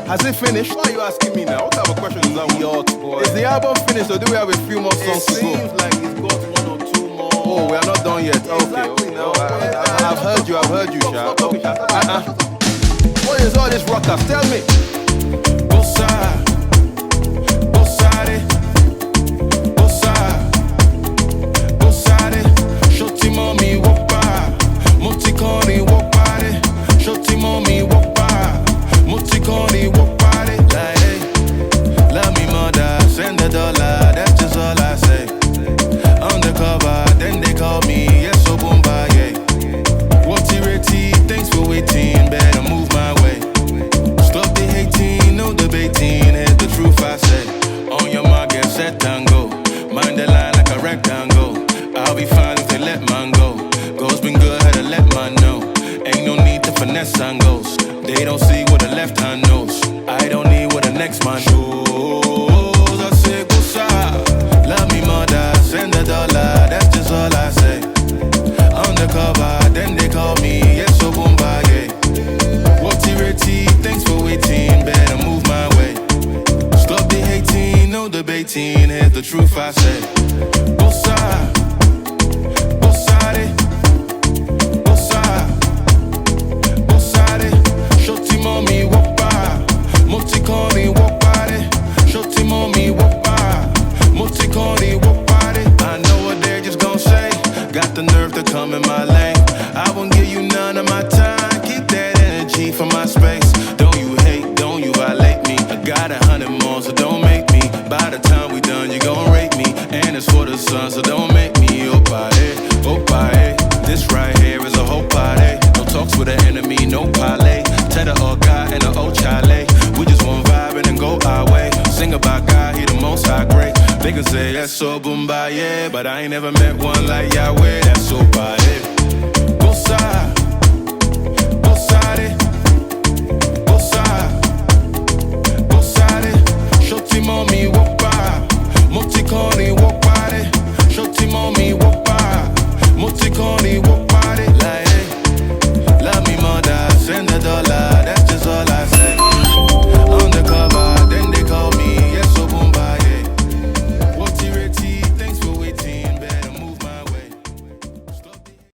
Has it finished? Why are you asking me now? What type of question is that one? Yacht, boy. Is the album finished or do we have a few more songs to go? It seems like it's got one or two more. Oh, we are not done yet. Exactly, Okay. now. I've heard you, Sha. Stop it, Sha. What is all this ruckus? Tell me. Bossa, bossare, bossa, bossare. Shoti mommy woppa, motikoni wopare. Shoti mommy woppa, motikoni wopare. Like hey, love me mother, send a dollar. That's just all I say. Undercover, then they call me yes so boomba yeah. Whatty retty, thanks for waiting. Better move my way. Stop the hating, no debating. Here's the truth I say. On your mark, get set and go. Mind the line like a rectangle. I'll be fine if they let man go. Go's been good, had to let man know. Ain't no need to finesse and goes. They don't see what the left hand knows. I don't need what the next man shows. I say, go love me mother, send a dollar. That's just all I say. Undercover, then they call me yes so boomba yeah. Whatty retty, thanks for waiting. Better move my way. Stop the hating, no debating. Here's the truth I say. Bossa, bossare, bossa, bossare. Shoti mommy woppa, motikoni wopare. Shoti mommy woppa, motikoni wopare. I know what they're just gon' say. Got the nerve to come in my lane. I won't give you none of my time. Keep that energy for my space. Don't you hate, don't you violate me. I got 100 more, so don't make me. By the time we done, you gon' rate me. And it's for the sun, so don't make me. Opa, eh. This right here is a whole party. No talks with an enemy, no parlay. Tell the old guy and the old chale. We just want vibing and go our way. Sing about God, he the most high great. They can say that's so boomba, yeah. But I ain't never met one like Yahweh, that's so bad. Bossa.